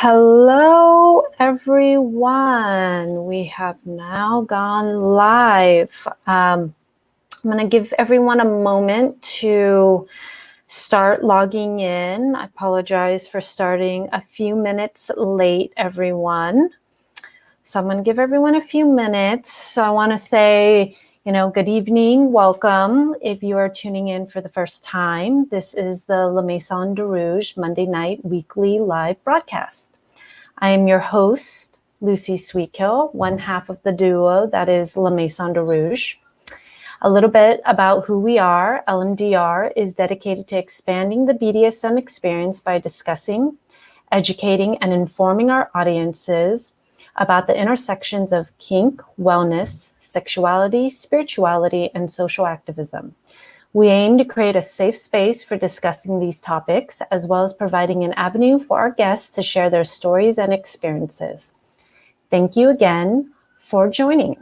Hello, everyone. We have now gone live. I'm going to give everyone a moment to start logging in. I apologize for starting a few minutes late, everyone. So I'm going to give everyone a few minutes. So I want to say, good evening, welcome. If you are tuning in for the first time, this is the La Maison de Rouge Monday night weekly live broadcast. I am your host, Lucy Sweetkill, one half of the duo that is La Maison de Rouge. A little bit about who we are. LMDR is dedicated to expanding the BDSM experience by discussing, educating, and informing our audiences about the intersections of kink, wellness, sexuality, spirituality, and social activism. We aim to create a safe space for discussing these topics, as well as providing an avenue for our guests to share their stories and experiences. Thank you again for joining.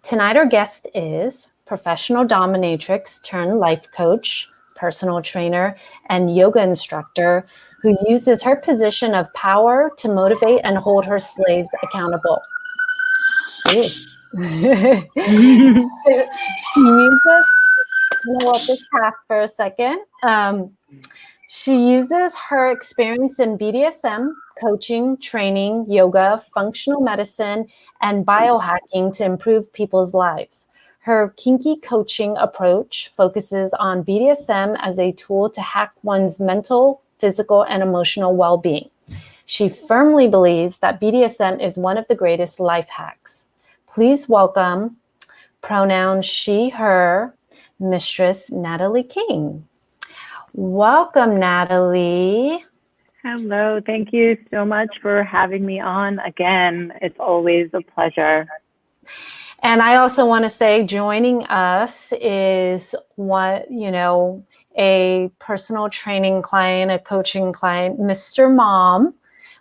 Tonight, our guest is professional dominatrix turned life coach, personal trainer, and yoga instructor who uses her position of power to motivate and hold her slaves accountable. She uses, let this pass for a second. She uses her experience in BDSM, coaching, training, yoga, functional medicine, and biohacking to improve people's lives. Her KinkyCoaching approach focuses on BDSM as a tool to hack one's mental, physical, and emotional well-being. She firmly believes that BDSM is one of the greatest life hacks. Please welcome, pronoun she, her, Mistress Natalie King. Welcome, Natalie. Hello. Thank you so much for having me on again. It's always a pleasure. And I also want to say joining us is a personal training client, a coaching client, Mr. Mom.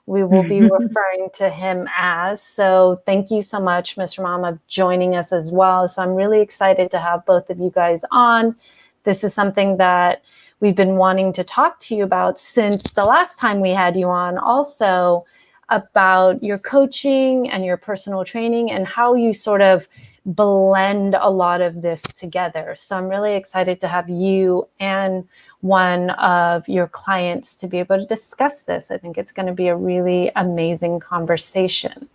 We will be referring to him as. So thank you so much, Mr. Mom, of joining us as well. So I'm really excited to have both of you guys on. This is something that we've been wanting to talk to you about since the last time we had you on, also about your coaching and your personal training and how you sort of blend a lot of this together. So I'm really excited to have you and one of your clients to be able to discuss this. I think it's going to be a really amazing conversation.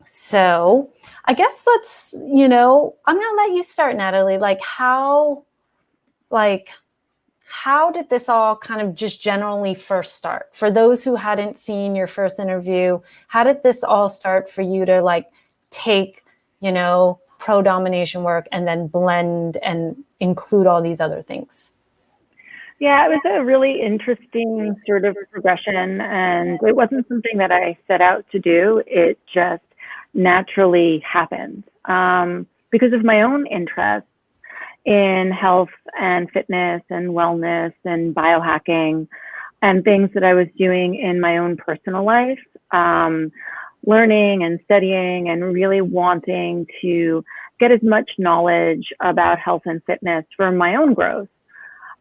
So I guess let's, I'm going to let you start, Natalie. How did this all kind of just generally first start? For those who hadn't seen your first interview, how did this all start for you to take, pro-domination work and then blend and include all these other things? Yeah, it was a really interesting sort of progression, and it wasn't something that I set out to do. It just naturally happened because of my own interests in health and fitness and wellness and biohacking and things that I was doing in my own personal life, learning and studying and really wanting to get as much knowledge about health and fitness for my own growth.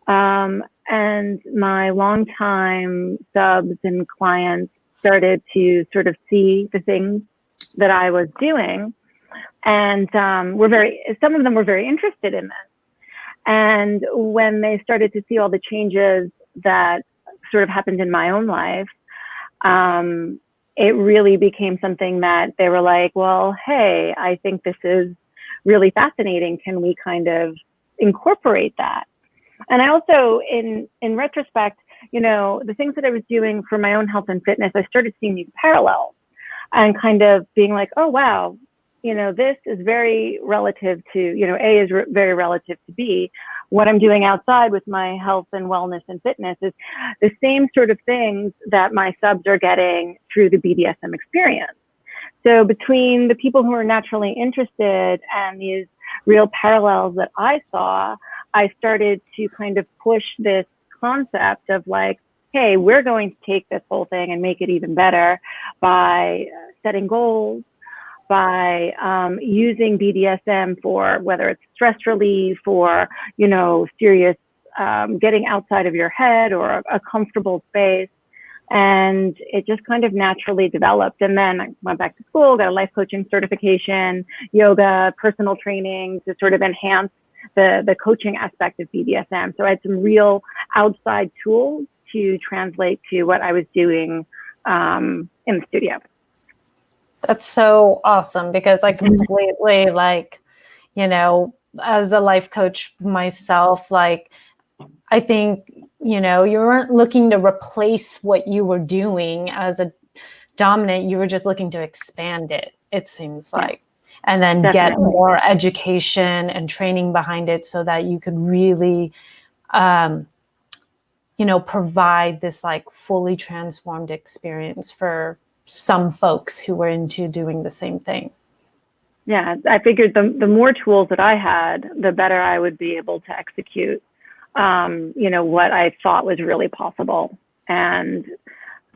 And my longtime subs and clients started to sort of see the things that I was doing, and some of them were very interested in this. And when they started to see all the changes that sort of happened in my own life, it really became something that they were like, well, hey, I think this is really fascinating. Can we kind of incorporate that? And I also, in retrospect, the things that I was doing for my own health and fitness, I started seeing these parallels and kind of being like, oh, wow, this is very relative to, A is very relative to B. What I'm doing outside with my health and wellness and fitness is the same sort of things that my subs are getting through the BDSM experience. So between the people who are naturally interested and these real parallels that I saw, I started to kind of push this concept of hey, we're going to take this whole thing and make it even better by setting goals, by using BDSM for whether it's stress relief or, serious getting outside of your head or a comfortable space. And it just kind of naturally developed. And then I went back to school, got a life coaching certification, yoga, personal training to sort of enhance the coaching aspect of BDSM. So I had some real outside tools to translate to what I was doing in the studio. That's so awesome, because I completely like, you know, as a life coach myself, like, I think, you know, you weren't looking to replace what you were doing as a dominant. You were just looking to expand it, it seems like, and then Definitely. get more education and training behind it so that you could really, you know, provide this like fully transformed experience for some folks who were into doing the same thing. Yeah, I figured the more tools that I had, the better I would be able to execute, you know, what I thought was really possible. And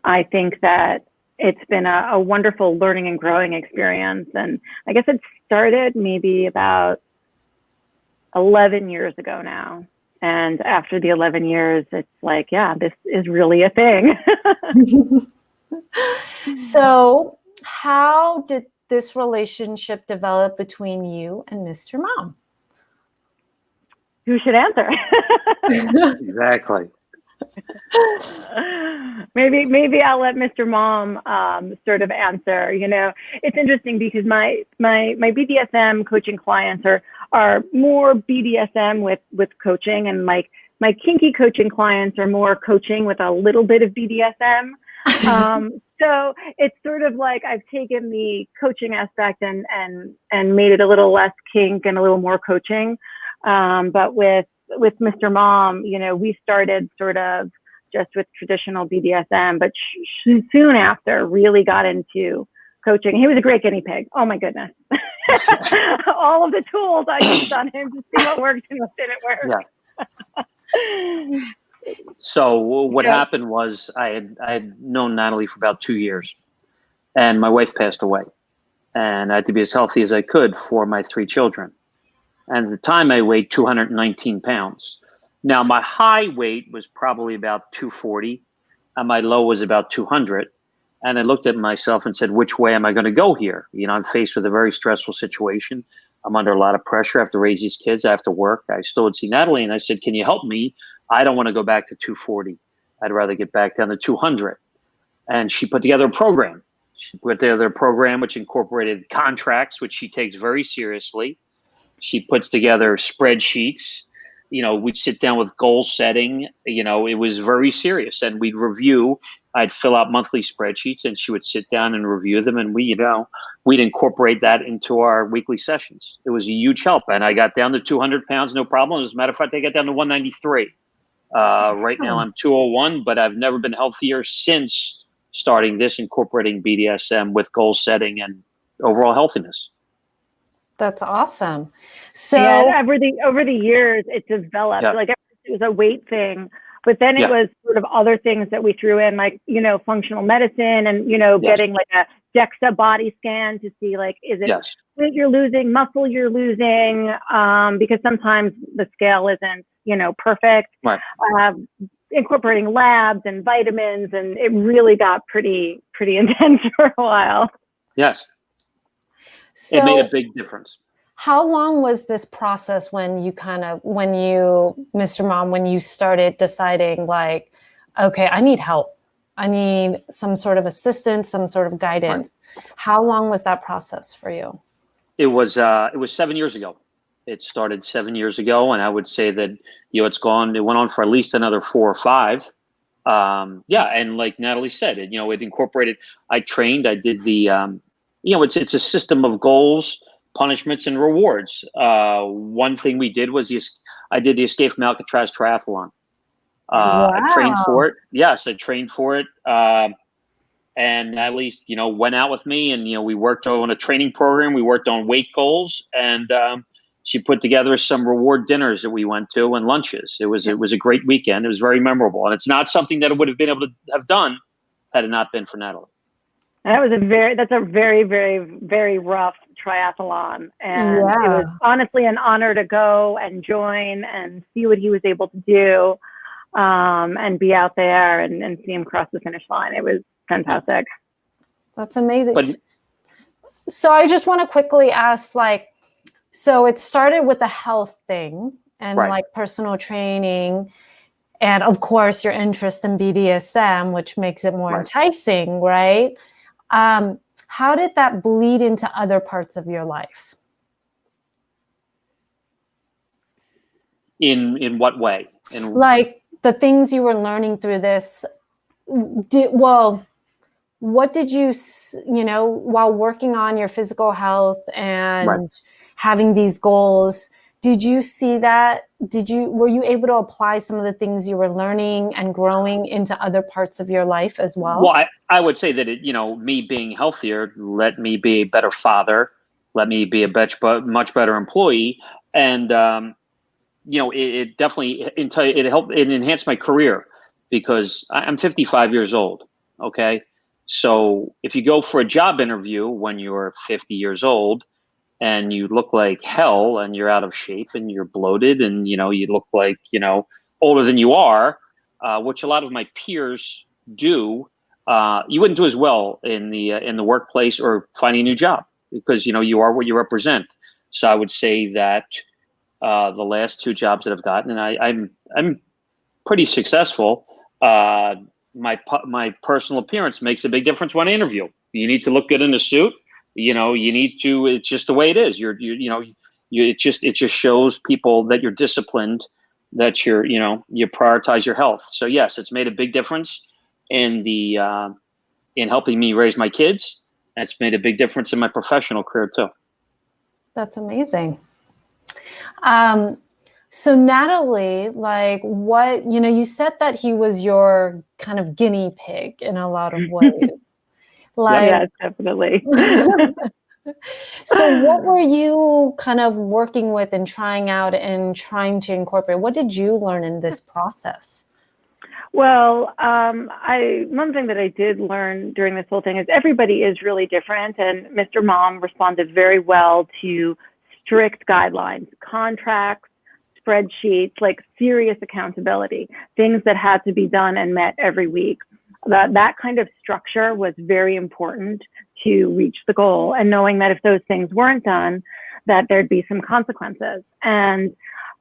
I think that it's been a wonderful learning and growing experience. And I guess it started maybe about 11 years ago now. And after the 11 years, it's like, yeah, this is really a thing. So how did this relationship develop between you and Mr. Mom? Who should answer? Exactly. Maybe I'll let Mr. Mom sort of answer. You know, it's interesting because my BDSM coaching clients are more BDSM with coaching, and my KinkyCoaching clients are more coaching with a little bit of BDSM. So it's sort of like I've taken the coaching aspect and made it a little less kink and a little more coaching. But with Mr. Mom, you know, we started sort of just with traditional BDSM, but soon after really got into coaching. He was a great guinea pig. Oh my goodness. All of the tools I used on him to see what worked and what didn't work. Yeah. So what happened was I had known Natalie for about 2 years, and my wife passed away, and I had to be as healthy as I could for my 3 children. And at the time I weighed 219 pounds. Now my high weight was probably about 240 and my low was about 200. And I looked at myself and said, which way am I going to go here? You know, I'm faced with a very stressful situation. I'm under a lot of pressure. I have to raise these kids. I have to work. I still would see Natalie and I said, can you help me? I don't want to go back to 240. I'd rather get back down to 200. And she put together a program. She put together a program which incorporated contracts, which she takes very seriously. She puts together spreadsheets. You know, we'd sit down with goal setting. You know, it was very serious. And we'd review. I'd fill out monthly spreadsheets and she would sit down and review them. And we'd incorporate that into our weekly sessions. It was a huge help. And I got down to 200 pounds, no problem. As a matter of fact, I got down to 193. Right now I'm 201, but I've never been healthier since starting this, incorporating BDSM with goal setting and overall healthiness. That's awesome. So yeah, over the years, it developed. Like it was a weight thing, but then it was sort of other things that we threw in, like, you know, functional medicine and, you know, getting like a DEXA body scan to see, like, is it weight you're losing, muscle you're losing? Because sometimes the scale isn't, you know, perfect. Right. Incorporating labs and vitamins, and it really got pretty intense for a while. Yes. So, it made a big difference. How long was this process when you, Mr. Mom, when you started deciding like, okay, I need help. I need some sort of assistance, some sort of guidance. Right. How long was that process for you? It was 7 years ago. It started 7 years ago. And I would say that, you know, it went on for at least another 4 or 5. And like Natalie said, it incorporated, I trained, I did the, it's a system of goals, punishments, and rewards. One thing we did was I did the Escape from Alcatraz triathlon. Wow. I trained for it. Yes, I trained for it. And Natalie, went out with me and, we worked on a training program. We worked on weight goals and she put together some reward dinners that we went to and lunches. It was a great weekend. It was very memorable. And it's not something that I would have been able to have done had it not been for Natalie. That's a very, very, very rough triathlon. And it was honestly an honor to go and join and see what he was able to do. and be out there and see him cross the finish line. It was fantastic. That's amazing. But, so I just want to quickly ask, like, so it started with the health thing and right. like personal training, and of course your interest in BDSM, which makes it more right. enticing, right? How did that bleed into other parts of your life? In what way? Like the things you were learning through this, what did you, while working on your physical health and right. having these goals, did you see that? Were you able to apply some of the things you were learning and growing into other parts of your life as well? Well, I would say that me being healthier let me be a better father, let me be a much better employee, and it definitely it enhanced my career because I'm 55 years old. Okay, so if you go for a job interview when you're 50 years old and you look like hell and you're out of shape and you're bloated and you look like older than you are, which a lot of my peers do, you wouldn't do as well in the workplace or finding a new job because you are what you represent. So I would say that the last 2 jobs that I've gotten, and I'm pretty successful. My personal appearance makes a big difference when I interview. You need to look good in a suit. You need to. It's just the way it is. It just shows people that you're disciplined, that you prioritize your health. So yes, it's made a big difference in helping me raise my kids. And it's made a big difference in my professional career too. That's amazing. So Natalie, like what, you said that he was your kind of guinea pig in a lot of ways. Like, yeah, definitely. So what were you kind of working with and trying out and trying to incorporate? What did you learn in this process? Well, one thing that I did learn during this whole thing is everybody is really different, and Mr. Mom responded very well to strict guidelines, contracts, spreadsheets, like serious accountability, things that had to be done and met every week. That kind of structure was very important to reach the goal, and knowing that if those things weren't done, that there'd be some consequences. And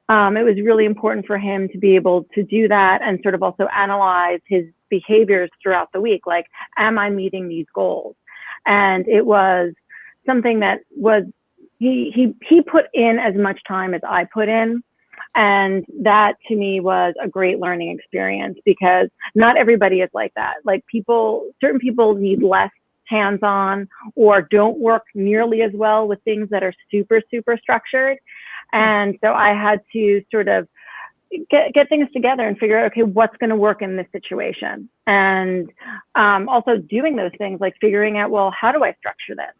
it was really important for him to be able to do that and sort of also analyze his behaviors throughout the week. Like, am I meeting these goals? And it was something that was, he put in as much time as I put in. And that to me was a great learning experience because not everybody is like that. Like certain people need less hands-on or don't work nearly as well with things that are super, super structured. And so I had to sort of get things together and figure out, okay, what's going to work in this situation? And also doing those things, like figuring out, well, how do I structure this?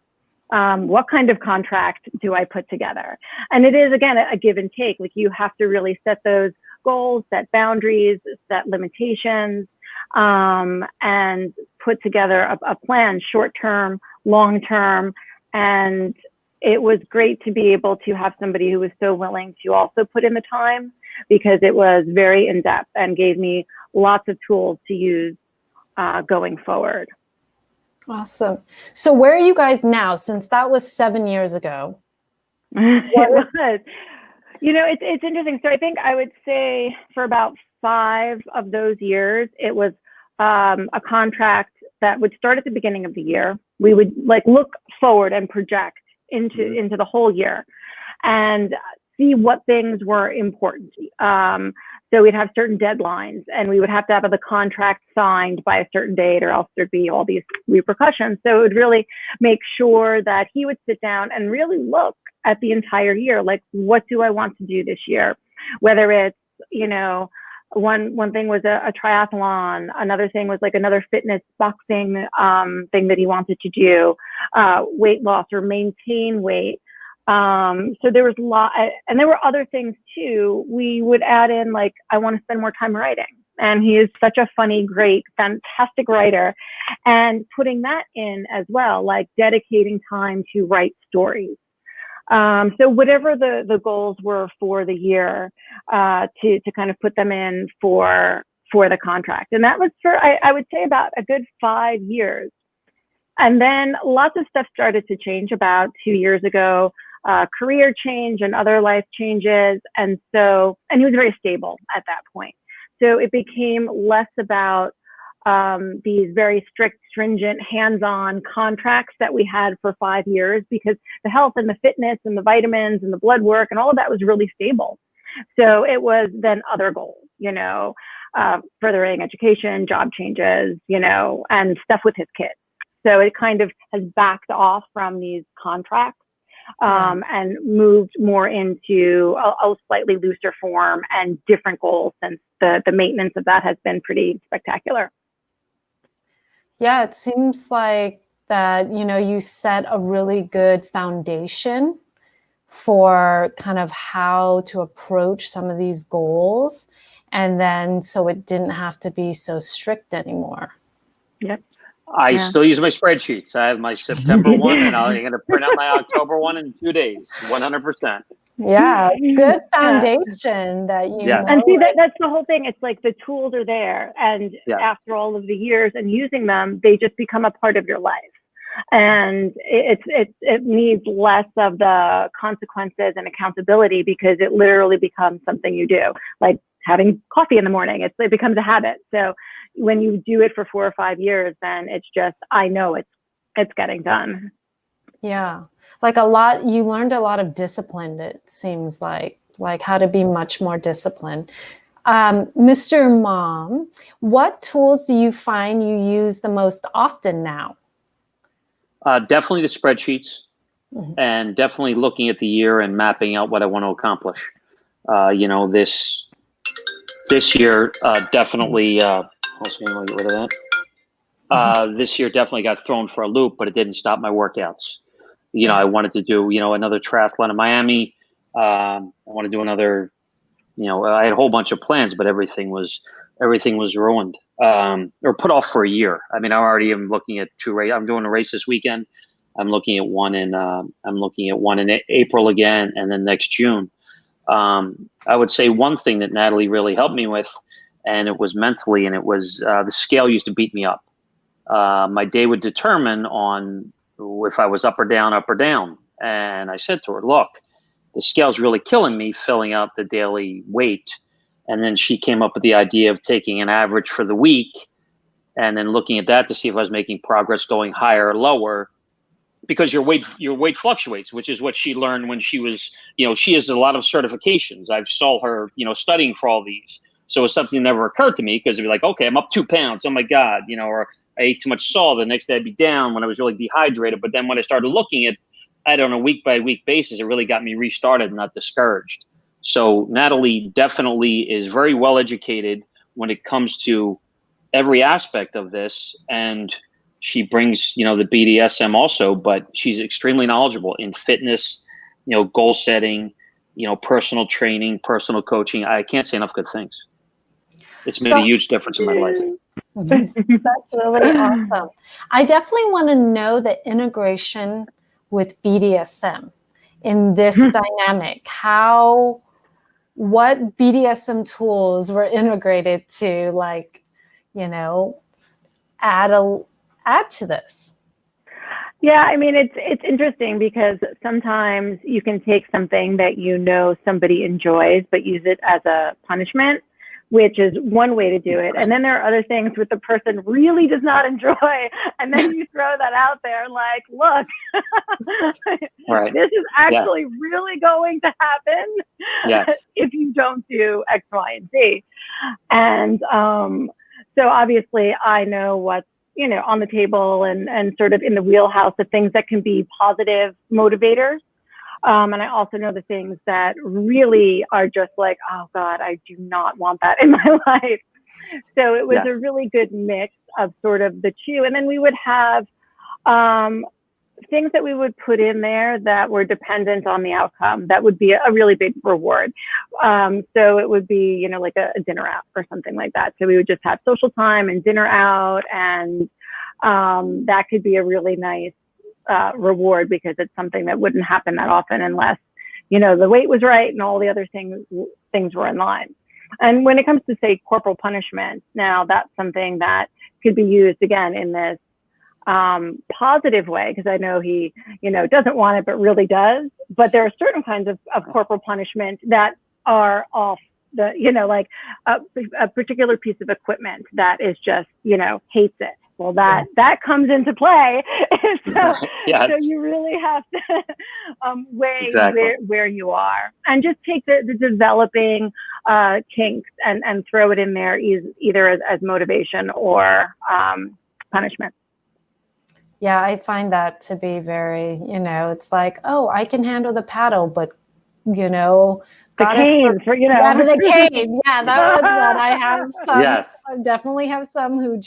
What kind of contract do I put together? And it is, again, a give and take. Like, you have to really set those goals, set boundaries, set limitations, and put together a plan, short-term, long-term. And it was great to be able to have somebody who was so willing to also put in the time, because it was very in-depth and gave me lots of tools to use going forward. Awesome. So where are you guys now, since that was 7 years ago? It was. It's interesting. So I think I would say for about 5 of those years, it was a contract that would start at the beginning of the year. We would look forward and project into the whole year and see what things were important. So we'd have certain deadlines, and we would have to have the contract signed by a certain date, or else there'd be all these repercussions. So it would really make sure that he would sit down and really look at the entire year. Like, what do I want to do this year? Whether it's, one thing was a triathlon, another thing was like another fitness boxing thing that he wanted to do, weight loss or maintain weight. So there was a lot, and there were other things too. We would add in, like, I want to spend more time writing. And he is such a funny, great, fantastic writer. And putting that in as well, like dedicating time to write stories. So whatever the goals were for the year, to kind of put them in for the contract. And that was for, I would say, about a good 5 years. And then lots of stuff started to change about 2 years ago, career change and other life changes. And he was very stable at that point. So it became less about these very strict, stringent, hands-on contracts that we had for 5 years, because the health and the fitness and the vitamins and the blood work and all of that was really stable. So it was then other goals, furthering education, job changes, and stuff with his kids. So it kind of has backed off from these contracts, and moved more into a slightly looser form and different goals, since the maintenance of that has been pretty spectacular. Yeah, it seems like that, you set a really good foundation for kind of how to approach some of these goals. And then so it didn't have to be so strict anymore. Yep. I still use my spreadsheets. I have my September one, and I'm going to print out my October one in 2 days, 100%. Yeah, good foundation that you know. And see, that's the whole thing. It's like the tools are there, and after all of the years and using them, they just become a part of your life. And it needs less of the consequences and accountability, because it literally becomes something you do, like having coffee in the morning. It becomes a habit. So when you do it for 4 or 5 years, then it's just, I know it's getting done. Yeah. Like you learned a lot of discipline, it seems like how to be much more disciplined. Mr. Mom, what tools do you find you use the most often now? Definitely the spreadsheets, and definitely looking at the year and mapping out what I want to accomplish. This year, definitely, also going to get rid of that. This year definitely got thrown for a loop, but it didn't stop my workouts. I wanted to do, another triathlon in Miami. I want to do another, I had a whole bunch of plans, but everything was ruined, or put off for a year. I mean, I already am looking at 2 races. I'm doing a race this weekend. I'm looking at one in April again, and then next June. I would say one thing that Natalie really helped me with, and it was mentally, and it was the scale used to beat me up. My day would determine on if I was up or down. And I said to her, look, the scale's really killing me, filling out the daily weight. And then she came up with the idea of taking an average for the week and then looking at that to see if I was making progress going higher or lower, because your weight fluctuates, which is what she learned when she was, she has a lot of certifications. I've saw her, studying for all these. So it's something that never occurred to me, because it'd be like, okay, I'm up 2 pounds. Oh my God, or I ate too much salt. The next day I'd be down when I was really dehydrated. But then when I started looking at on a week by week basis, it really got me restarted and not discouraged. So Natalie definitely is very well educated when it comes to every aspect of this. And she brings, the BDSM also, but she's extremely knowledgeable in fitness, goal setting, personal training, personal coaching. I can't say enough good things. It's made a huge difference in my life. That's really awesome. I definitely want to know the integration with BDSM in this dynamic. What BDSM tools were integrated to, add to this? Yeah, I mean, it's interesting, because sometimes you can take something that somebody enjoys, but use it as a punishment, which is one way to do it. And then there are other things that the person really does not enjoy. And then you throw that out there like, look, this is actually really going to happen if you don't do X, Y, and Z. And so obviously I know what's, on the table and sort of in the wheelhouse of things that can be positive motivators. And I also know the things that really are just like, oh God, I do not want that in my life. So it was a really good mix of sort of the two. And then we would have things that we would put in there that were dependent on the outcome. That would be a really big reward. So it would be, like a dinner out or something like that. So we would just have social time and dinner out, and that could be a really nice reward, because it's something that wouldn't happen that often unless, the weight was right and all the other things were in line. And when it comes to, say, corporal punishment, now that's something that could be used again in this positive way, because I know he, doesn't want it, but really does. But there are certain kinds of corporal punishment that are off the, like a particular piece of equipment that is just, hates it. Well, that comes into play. So you really have to weigh where you are, and just take the developing kinks and throw it in there either as motivation or punishment. Yeah, I find that to be very, it's like, oh, I can handle the paddle, but the cane, the cane. Yeah, that was that. I have some. Yes. I definitely have some who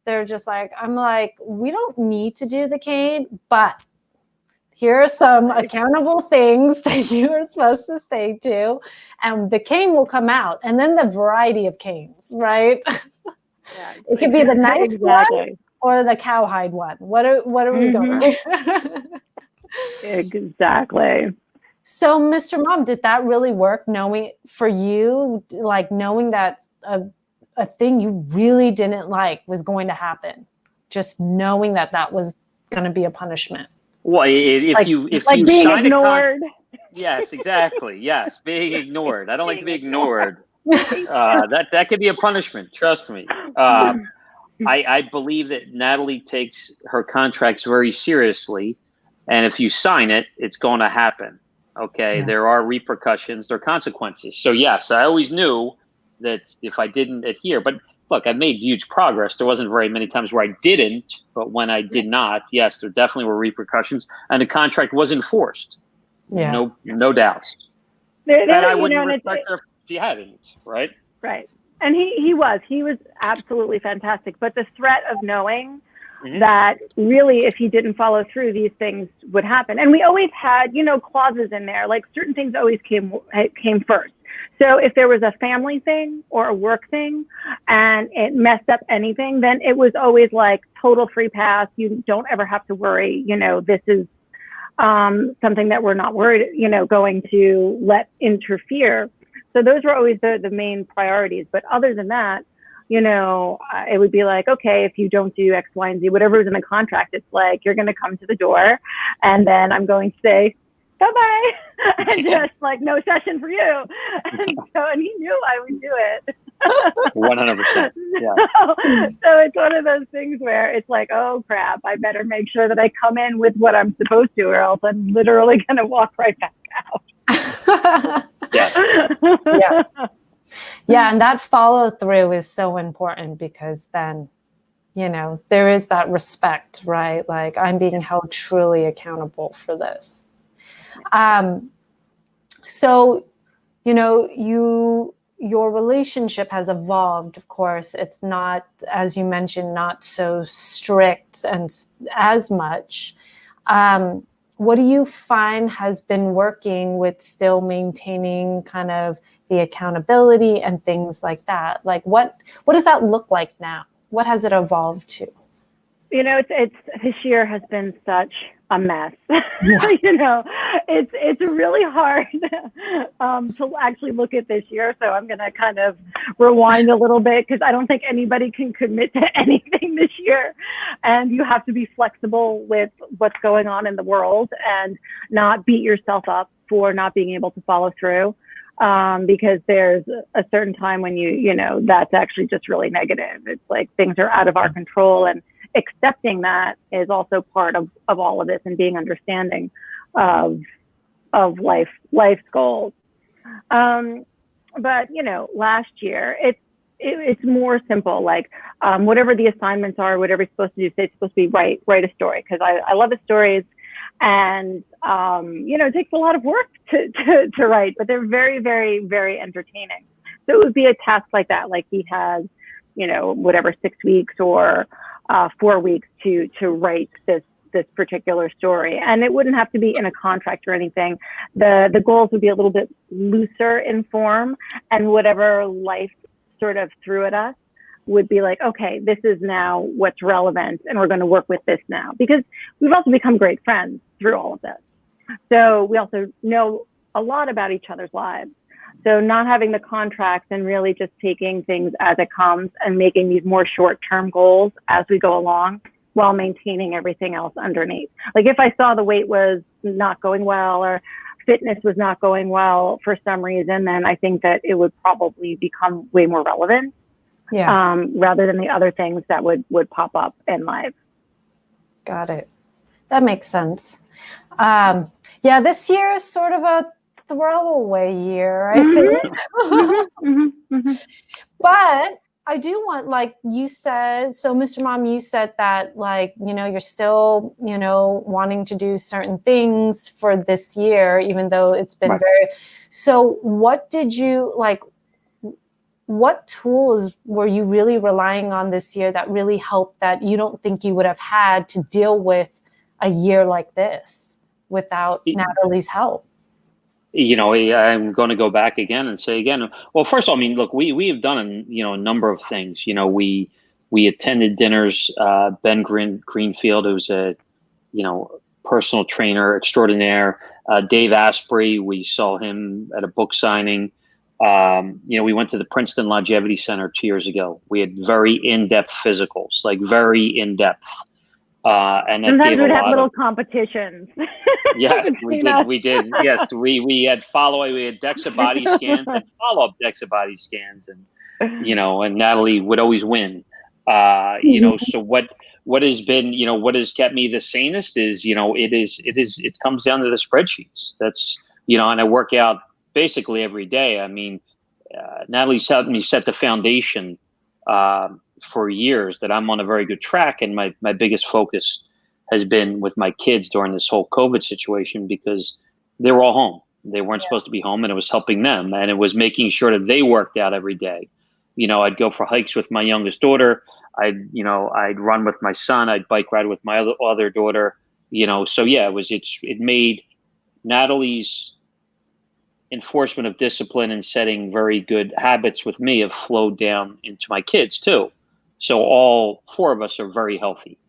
they're just like, I'm like, we don't need to do the cane, but here are some accountable things that you are supposed to stay to, and the cane will come out, and then the variety of canes, right? Yeah, it could be the nice one or the cowhide one. What are we going? Exactly. So, Mr. Mom, did that really work? Knowing that a thing you really didn't like was going to happen, just knowing that was going to be a punishment. Well, if you being ignored. Yes, exactly. Yes, being ignored. I don't like to be ignored. That could be a punishment. Trust me. I believe that Natalie takes her contracts very seriously, and if you sign it, it's going to happen. Okay, yeah. There are repercussions, there are consequences. So yes, I always knew that if I didn't adhere, but look, I made huge progress. There wasn't very many times where I didn't, but when I did not, yes, there definitely were repercussions, and the contract was enforced. Yeah, no doubts. And I wouldn't respect her if she hadn't, right? Right. And he was absolutely fantastic. But the threat of knowing that really, if he didn't follow through, these things would happen. And we always had, clauses in there, like certain things always came first. So if there was a family thing or a work thing and it messed up anything, then it was always like total free pass. You don't ever have to worry, this is something that we're not worried, going to let interfere. So those were always the main priorities. But other than that, it would be like, okay, if you don't do X, Y, and Z, whatever is in the contract, it's like, you're going to come to the door and then I'm going to say, bye-bye. And just like, no session for you. And he knew I would do it. 100%. Yeah. So it's one of those things where it's like, oh crap, I better make sure that I come in with what I'm supposed to, or else I'm literally going to walk right back out. Yeah, and that follow through is so important, because then, there is that respect, right? Like, I'm being held truly accountable for this. So, your relationship has evolved. Of course, it's not, as you mentioned, not so strict and as much. What do you find has been working with still maintaining kind of the accountability and things like that? Like, what does that look like now? What has it evolved to? It's this year has been such a mess. Yeah. It's really hard to actually look at this year. So I'm going to kind of rewind a little bit, because I don't think anybody can commit to anything this year. And you have to be flexible with what's going on in the world and not beat yourself up for not being able to follow through. Because there's a certain time when that's actually just really negative. It's like things are out of our control, and accepting that is also part of all of this, and being understanding of life's goals. But last year it's more simple. Like whatever the assignments are, whatever you're supposed to do, say it's supposed to be write a story, because I love the stories. And, it takes a lot of work to write, but they're very, very, very entertaining. So it would be a task like that. Like he has, whatever, 6 weeks or 4 weeks to write this particular story. And it wouldn't have to be in a contract or anything. The goals would be a little bit looser in form, and whatever life sort of threw at us, would be like, okay, this is now what's relevant, and we're going to work with this now, because we've also become great friends through all of this. So we also know a lot about each other's lives. So not having the contracts and really just taking things as it comes and making these more short-term goals as we go along while maintaining everything else underneath. Like if I saw the weight was not going well or fitness was not going well for some reason, then I think that it would probably become way more relevant. Yeah. Rather than the other things that would pop up in life. Got it. That makes sense. Yeah, this year is sort of a throwaway year, I think. But I do want, like you said, so Mr. Mom, you said that, like, you know, you're still, you know, wanting to do certain things for this year, even though it's been very, so what did you, like, what tools were you really relying on this year that really helped that you don't think you would have had to deal with a year like this without Natalie's help? You know, I'm going to go back again and say again, well, first of all, I mean, look, we have done a number of things. You know, we attended dinners. Ben Greenfield, who's a, you know, personal trainer extraordinaire. Dave Asprey, we saw him at a book signing. You know, we went to the Princeton Longevity Center 2 years ago. We had very in-depth physicals, like very in-depth. And sometimes we'd have little competitions. Yes, we did. Yes, we had we had DEXA body scans and follow-up DEXA body scans, and you know, and Natalie would always win. You know, so what has been, you know, what has kept me the sanest is, you know, it comes down to the spreadsheets. That's, you know, and I work out basically every day. I mean, Natalie's helped me set the foundation for years that I'm on a very good track. And my biggest focus has been with my kids during this whole COVID situation, because they were all home. They weren't supposed to be home, and it was helping them. And it was making sure that they worked out every day. You know, I'd go for hikes with my youngest daughter. I'd run with my son. I'd bike ride with my other daughter, you know. So yeah, it made Natalie's enforcement of discipline and setting very good habits with me have flowed down into my kids too. So all four of us are very healthy.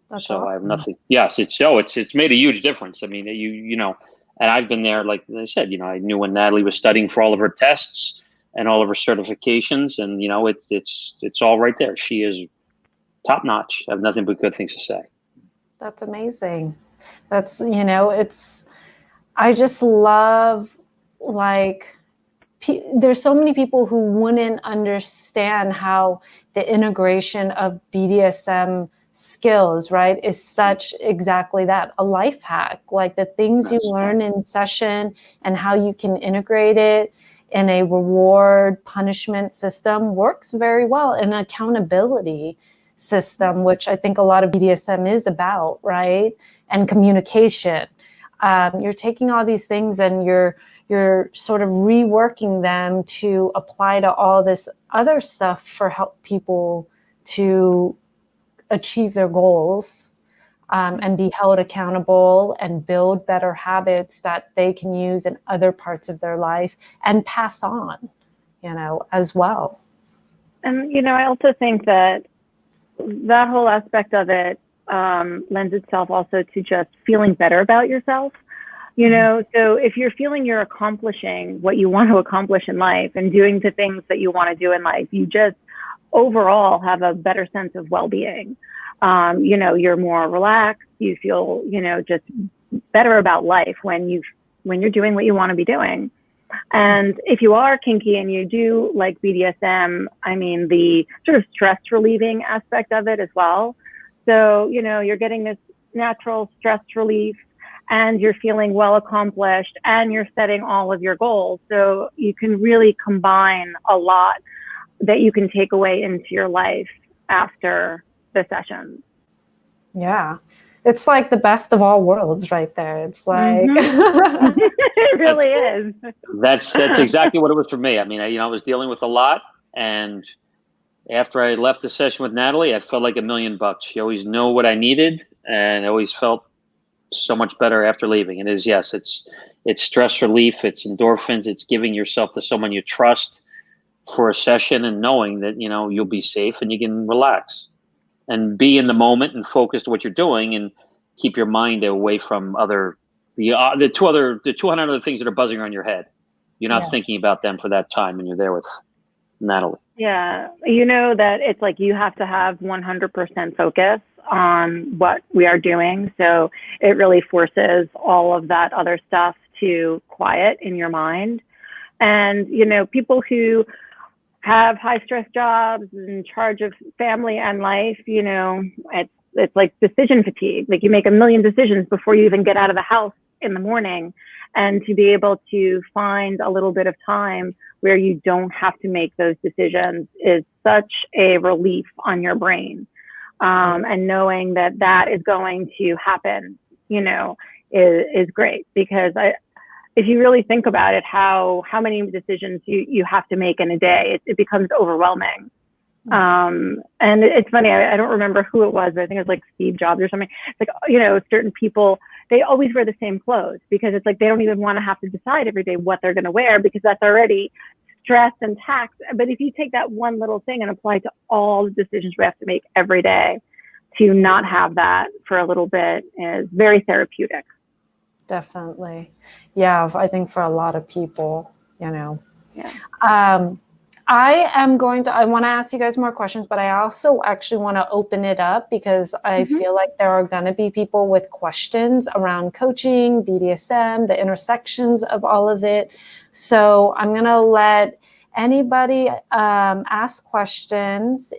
That's so awesome. I have nothing. Yes, it's made a huge difference. I mean, you know, and I've been there, like I said, you know, I knew when Natalie was studying for all of her tests and all of her certifications, and you know, it's all right there. She is top notch. I have nothing but good things to say. That's amazing. That's, you know, I just love, like, there's so many people who wouldn't understand how the integration of BDSM skills, right, is such exactly that, a life hack. Like the things you learn in session and how you can integrate it in a reward punishment system works very well. An accountability system, which I think a lot of BDSM is about, right? And communication. You're taking all these things and you're sort of reworking them to apply to all this other stuff for help people to achieve their goals, and be held accountable and build better habits that they can use in other parts of their life and pass on, you know, as well. And, you know, I also think that whole aspect of it lends itself also to just feeling better about yourself. You know, so if you're feeling you're accomplishing what you want to accomplish in life and doing the things that you want to do in life, you just overall have a better sense of well-being. You know, you're more relaxed. You feel, you know, just better about life when you're doing what you want to be doing. And if you are kinky and you do like BDSM, I mean, the sort of stress relieving aspect of it as well. So, you know, you're getting this natural stress relief, and you're feeling well accomplished, and you're setting all of your goals. So you can really combine a lot that you can take away into your life after the sessions. Yeah. It's like the best of all worlds right there. It's like, it really is. That's exactly what it was for me. I mean, I was dealing with a lot, and after I left the session with Natalie, I felt like $1 million. She always knew what I needed, and I always felt so much better after leaving. And it's stress relief, it's endorphins, it's giving yourself to someone you trust. for a session and knowing that, you know, you'll be safe and you can relax and be in the moment and focus to what you're doing and keep your mind away from the 200 other things that are buzzing around your head. You're not thinking about them for that time, and you're there with Natalie. Yeah. You know that it's like you have to have 100% focus on what we are doing. So it really forces all of that other stuff to quiet in your mind. And, you know, people who have high stress jobs in charge of family and life, you know, it's like decision fatigue. Like you make a million decisions before you even get out of the house in the morning. And to be able to find a little bit of time where you don't have to make those decisions is such a relief on your brain. And knowing that that is going to happen, you know, is great, because if you really think about it, how many decisions you have to make in a day, it becomes overwhelming. And it's funny, I don't remember who it was, but I think it was like Steve Jobs or something. It's like, you know, certain people, they always wear the same clothes because it's like they don't even want to have to decide every day what they're going to wear, because that's already stress and tax. But if you take that one little thing and apply it to all the decisions we have to make every day, to not have that for a little bit is very therapeutic. Definitely. Yeah, I think for a lot of people, you know. Yeah. I want to ask you guys more questions, but I also actually want to open it up because I feel like there are going to be people with questions around coaching, BDSM, the intersections of all of it. So I'm going to let anybody ask questions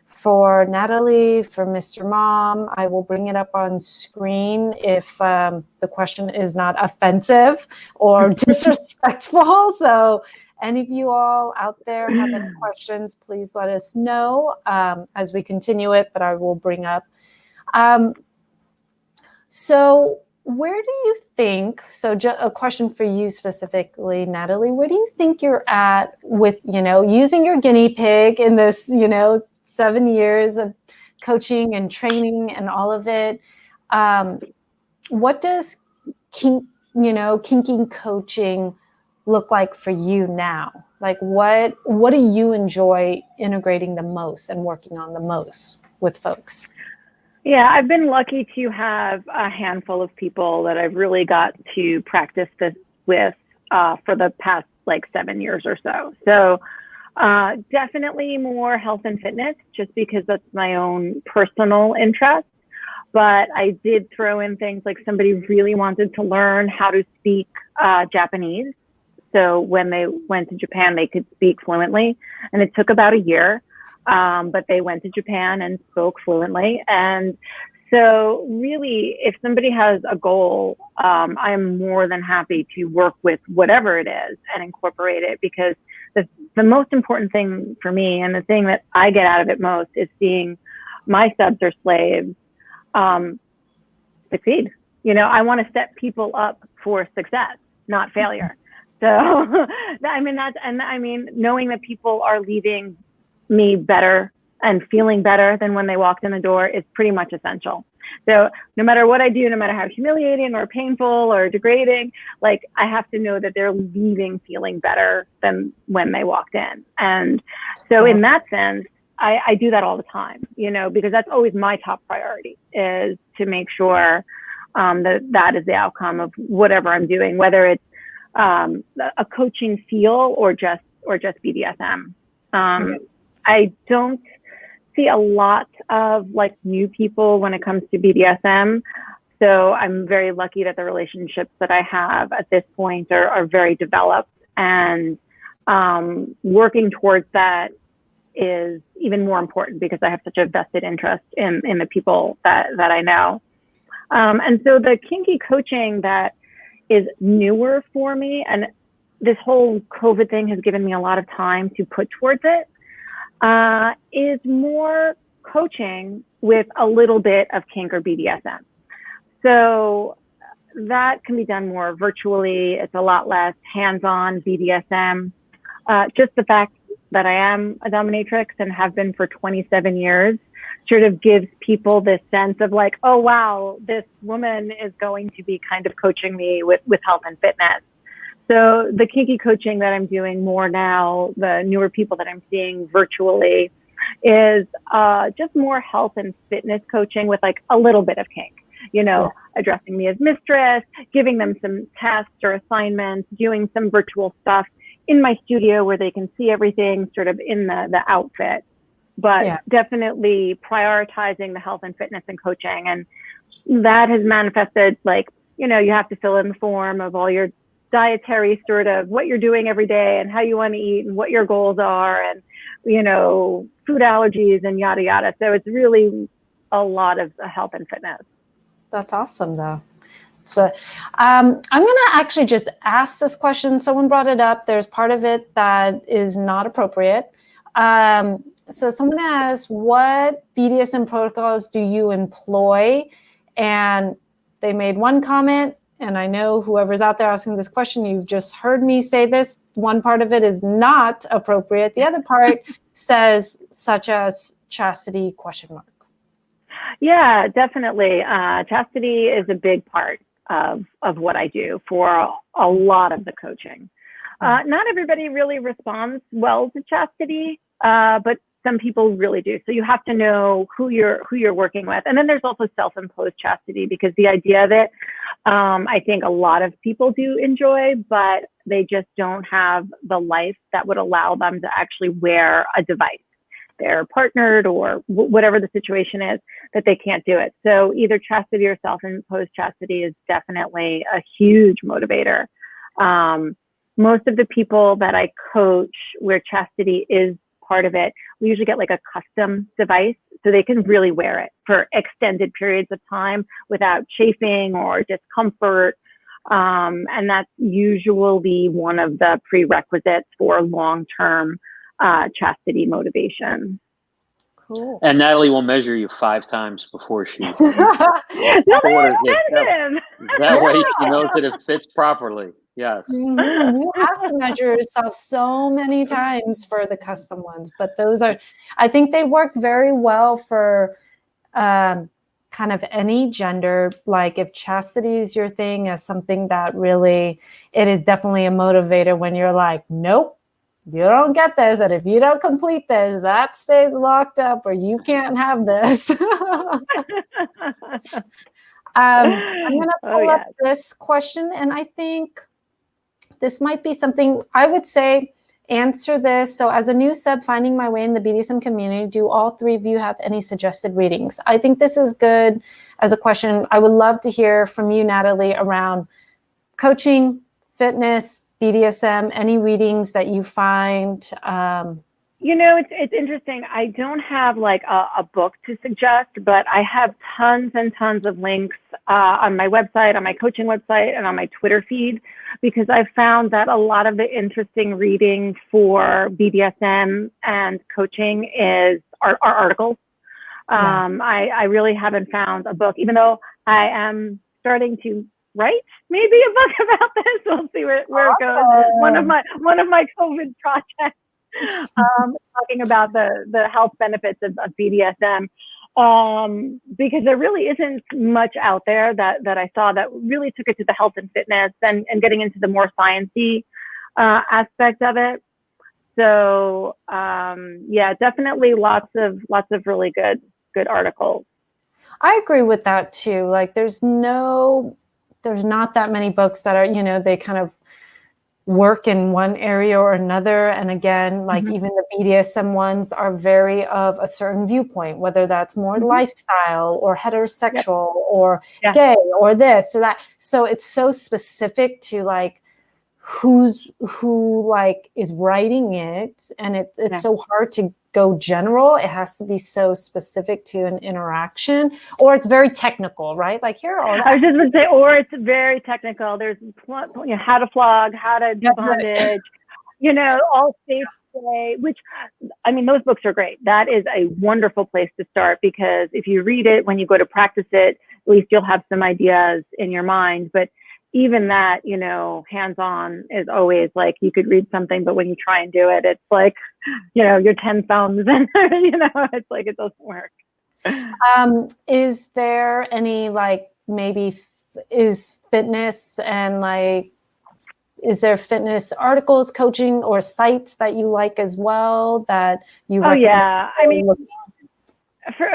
for Natalie, for Mr. Mom. I will bring it up on screen if the question is not offensive or disrespectful. So any of you all out there have any questions, please let us know as we continue it, but I will bring up. So where do you think, a question for you specifically, Natalie, where do you think you're at with, you know, using your guinea pig in this, you know, 7 years of coaching and training and all of it? What does KinkyCoaching look like for you now? Like what do you enjoy integrating the most and working on the most with folks? Yeah, I've been lucky to have a handful of people that I've really got to practice this with for the past like 7 years or so. So definitely more health and fitness, just because that's my own personal interest. But I did throw in things like somebody really wanted to learn how to speak Japanese. So when they went to Japan, they could speak fluently, and it took about a year, but they went to Japan and spoke fluently. And so really, if somebody has a goal, I am more than happy to work with whatever it is and incorporate it, because the most important thing for me, and the thing that I get out of it most, is seeing my subs or slaves succeed. You know, I want to set people up for success, not failure. So, I mean, knowing that people are leaving me better and feeling better than when they walked in the door is pretty much essential. So no matter what I do, no matter how humiliating or painful or degrading, like I have to know that they're leaving feeling better than when they walked in. And so in that sense, I do that all the time, you know, because that's always my top priority, is to make sure that is the outcome of whatever I'm doing, whether it's a coaching feel or just BDSM. I don't see a lot of like new people when it comes to BDSM. So I'm very lucky that the relationships that I have at this point are very developed, and working towards that is even more important because I have such a vested interest in the people that I know. And so the kinky coaching that is newer for me, and this whole COVID thing has given me a lot of time to put towards it, is more coaching with a little bit of kink or BDSM. So that can be done more virtually. It's a lot less hands-on BDSM. Just the fact that I am a dominatrix and have been for 27 years sort of gives people this sense of like, oh, wow, this woman is going to be kind of coaching me with health and fitness. So the kinky coaching that I'm doing more now, the newer people that I'm seeing virtually, is just more health and fitness coaching with like a little bit of kink, addressing me as mistress, giving them some tests or assignments, doing some virtual stuff in my studio where they can see everything sort of in the outfit, but definitely prioritizing the health and fitness and coaching. And that has manifested like, you have to fill in the form of all your dietary sort of what you're doing every day and how you want to eat and what your goals are and, food allergies and yada, yada. So it's really a lot of health and fitness. That's awesome though. So I'm going to actually just ask this question. Someone brought it up. There's part of it that is not appropriate. So someone asked, what BDSM protocols do you employ? And they made one comment, and I know whoever's out there asking this question, you've just heard me say this. One part of it is not appropriate. The other part says such as chastity ? Yeah, definitely. Chastity is a big part of what I do for a lot of the coaching. Not everybody really responds well to chastity, but some people really do. So you have to know who you're working with. And then there's also self-imposed chastity, because the idea of it, I think a lot of people do enjoy, but they just don't have the life that would allow them to actually wear a device. They're partnered or whatever the situation is, that they can't do it. So either chastity or self-imposed chastity is definitely a huge motivator. Most of the people that I coach where chastity is part of it, we usually get like a custom device so they can really wear it for extended periods of time without chafing or discomfort. And that's usually one of the prerequisites for long-term chastity motivation. Cool. And Natalie will measure you 5 times before she orders it. That way she knows that it fits properly. Yes. Mm-hmm. You have to measure yourself so many times for the custom ones, but those are, I think they work very well for kind of any gender. Like if chastity is your thing, as something that really, it is definitely a motivator when you're like, nope, you don't get this. And if you don't complete this, that stays locked up or you can't have this. I'm going to pull up this question, and I think this might be something I would say, answer this. So as a new sub finding my way in the BDSM community, do all 3 of you have any suggested readings? I think this is good as a question. I would love to hear from you, Natalie, around coaching, fitness, BDSM, any readings that you find. It's interesting. I don't have like a book to suggest, but I have tons and tons of links on my website, on my coaching website, and on my Twitter feed, because I've found that a lot of the interesting reading for BDSM and coaching are articles. I really haven't found a book, even though I am starting to write maybe a book about this. We'll see where it goes. One of my COVID projects. Talking about the health benefits of BDSM, because there really isn't much out there that I saw that really took it to the health and fitness and getting into the more sciencey aspect of it. So definitely lots of really good articles. I agree with that too. Like there's not that many books that are, they kind of work in one area or another. And again, like even the BDSM ones are very of a certain viewpoint, whether that's more lifestyle or heterosexual or gay or this or that. So it's so specific to like who like is writing it. And it's so hard to go general. It has to be so specific to an interaction, or it's very technical, right? Like here, I was just going to say, or it's very technical. There's how to flog, how to do bondage, all safe play, which, I mean, those books are great. That is a wonderful place to start, because if you read it, when you go to practice it, at least you'll have some ideas in your mind. But even that, hands-on is always like, you could read something, but when you try and do it, it's like, your 10 thumbs and, it's like, it doesn't work. Is there any, like, maybe is fitness and like is there fitness articles, coaching, or sites that you like as well that you recommend? Yeah. I mean, looking?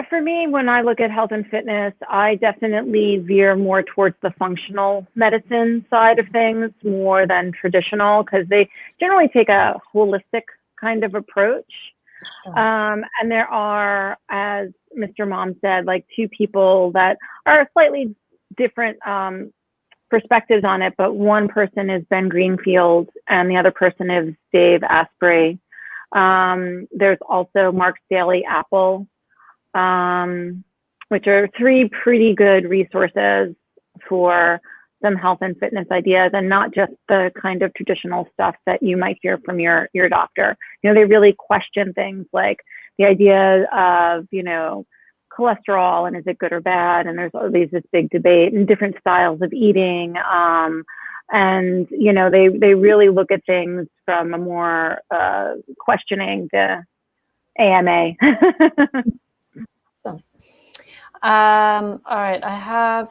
For me, when I look at health and fitness, I definitely veer more towards the functional medicine side of things more than traditional, because they generally take a holistic kind of approach. And there are, as Mr. Mom said, like two people that are slightly different perspectives on it, but one person is Ben Greenfield and the other person is Dave Asprey. There's also Mark's Daily Apple, which are three pretty good resources for some health and fitness ideas, and not just the kind of traditional stuff that you might hear from your doctor. You know, they really question things like the idea of, you know, cholesterol and is it good or bad? And there's always this big debate and different styles of eating. And, you know, they really look at things from a more questioning the AMA. All right,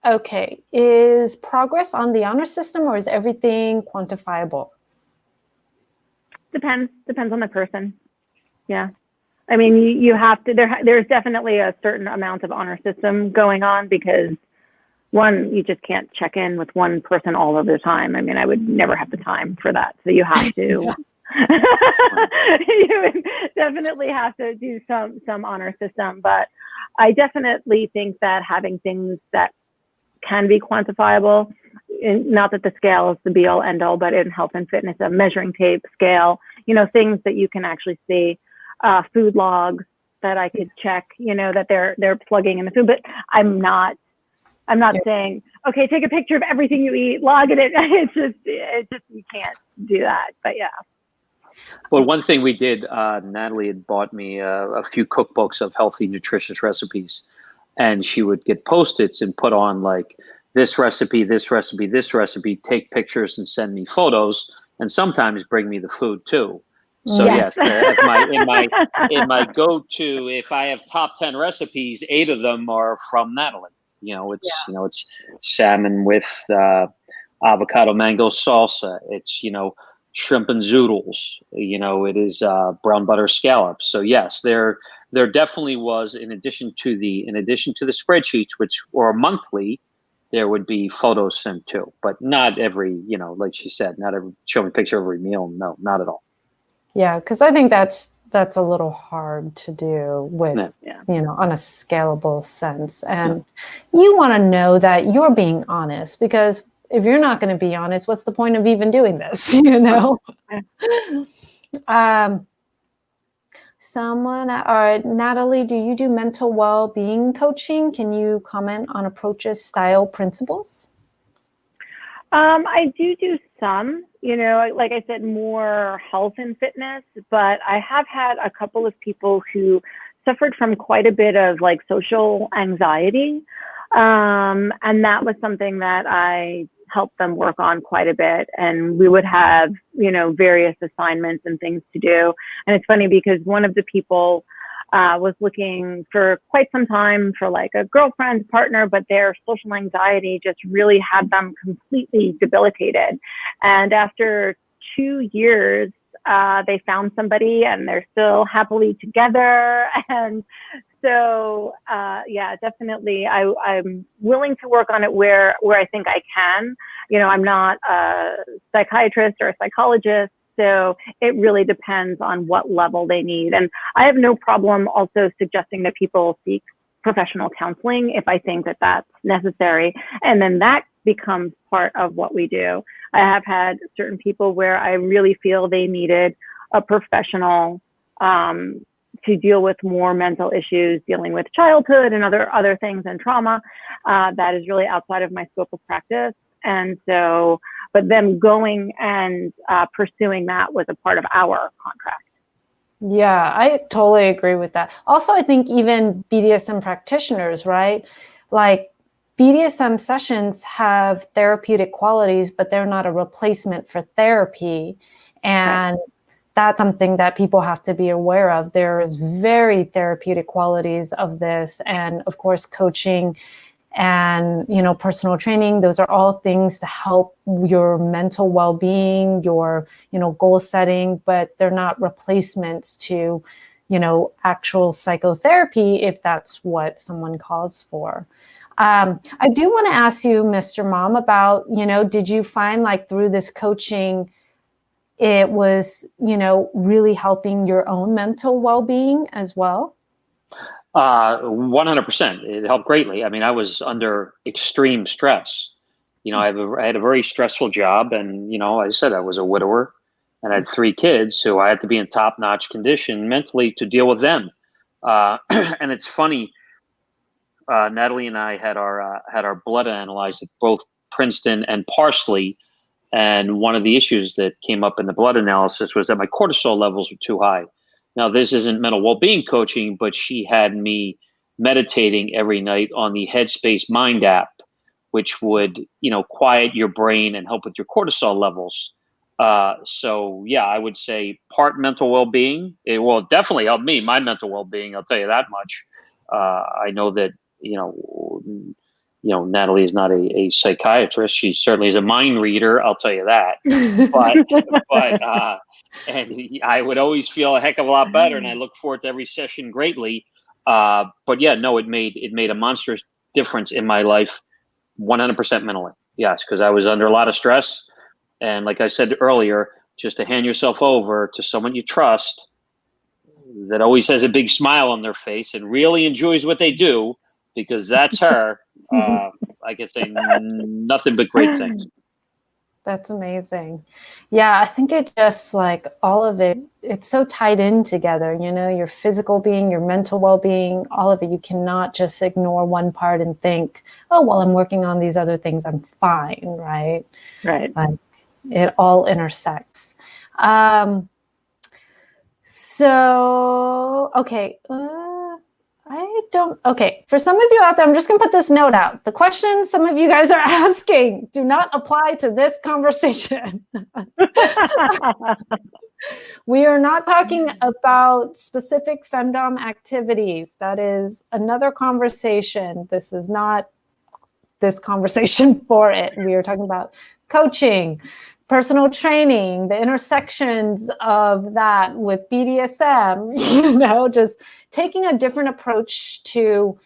okay. Is progress on the honor system, or is everything quantifiable? Depends on the person. Yeah. I mean, you have to, there's definitely a certain amount of honor system going on, because one, you just can't check in with one person all of the time. I mean, I would never have the time for that. So you have to, you would definitely have to do some honor system. But I definitely think that having things that can be quantifiable, not that the scale is the be all end all, but in health and fitness, a measuring tape, scale, you know, things that you can actually see, food logs that I could check, you know, that they're plugging in the food. But I'm not saying, okay, take a picture of everything you eat, log it. It's just you can't do that. But yeah. Well, one thing we did, Natalie had bought me a few cookbooks of healthy, nutritious recipes, and she would get Post-its and put on like this recipe, this recipe, this recipe, take pictures and send me photos, and sometimes bring me the food too. So yes, as in my go-to, if I have top 10 recipes, 8 of them are from Natalie. You know, it's salmon with avocado mango salsa. It's, you know, shrimp and zoodles. You know, it is brown butter scallops. So yes, there definitely was, in addition to the spreadsheets, which were monthly, there would be photos sent too. But not every, you know, like she said, not every showing a picture of every meal. No, not at all. Yeah, because I think that's a little hard to do with, you know, on a scalable sense. And you want to know that you're being honest, because if you're not going to be honest, what's the point of even doing this? You know? Natalie, do you do mental well-being coaching? Can you comment on approaches, style, principles? I do some, you know, like I said, more health and fitness, but I have had a couple of people who suffered from quite a bit of like social anxiety. And that was something that I helped them work on quite a bit. And we would have, you know, various assignments and things to do. And it's funny because one of the people was looking for quite some time for like a girlfriend, partner, but their social anxiety just really had them completely debilitated. And after 2 years, they found somebody and they're still happily together. And so, yeah, definitely, I'm willing to work on it where I think I can. You know, I'm not a psychiatrist or a psychologist, so it really depends on what level they need. And I have no problem also suggesting that people seek professional counseling if I think that that's necessary. And then that becomes part of what we do. I have had certain people where I really feel they needed a professional to deal with more mental issues, dealing with childhood and other things and trauma that is really outside of my scope of practice. And so, but them going and pursuing that was a part of our contract. Yeah, I totally agree with that. Also, I think even BDSM practitioners, right? Like BDSM sessions have therapeutic qualities, but they're not a replacement for therapy. And that's something that people have to be aware of. There's very therapeutic qualities of this. And of course, coaching and, you know, personal training. Those are all things to help your mental well-being, your, you know, goal setting, but they're not replacements to, you know, actual psychotherapy if that's what someone calls for. I do want to ask you, Mr. Mom, about, you know, did you find like through this coaching, it was, you know, really helping your own mental well-being as well? 100%. It helped greatly. I mean, I was under extreme stress. You know, I had a very stressful job, and, you know, I said I was a widower and I had 3 kids, so I had to be in top-notch condition mentally to deal with them. And it's funny, Natalie and I had our blood analyzed at both Princeton and Parsley, and one of the issues that came up in the blood analysis was that my cortisol levels were too high. Now, this isn't mental well-being coaching, but she had me meditating every night on the Headspace Mind app, which would, you know, quiet your brain and help with your cortisol levels. So yeah, I would say part mental well-being. It will definitely help me, my mental well-being. I'll tell you that much. I know that, you know, Natalie is not a psychiatrist. She certainly is a mind reader. I'll tell you that. But and I would always feel a heck of a lot better, and I look forward to every session greatly. But yeah, no, it made a monstrous difference in my life, 100% mentally. Yes, because I was under a lot of stress, and like I said earlier, just to hand yourself over to someone you trust that always has a big smile on their face and really enjoys what they do, because that's her. I can say nothing but great things. That's amazing. Yeah, I think it just like all of it, it's so tied in together, you know, your physical being, your mental well-being, all of it. You cannot just ignore one part and think, oh, well, I'm working on these other things, I'm fine, right? Right. Like it all intersects. So, okay. Okay, for some of you out there, I'm just going to put this note out. The questions some of you guys are asking do not apply to this conversation. We are not talking about specific femdom activities. That is another conversation. This is not this conversation for it. We are talking about coaching, personal training, the intersections of that with BDSM, you know, just taking a different approach to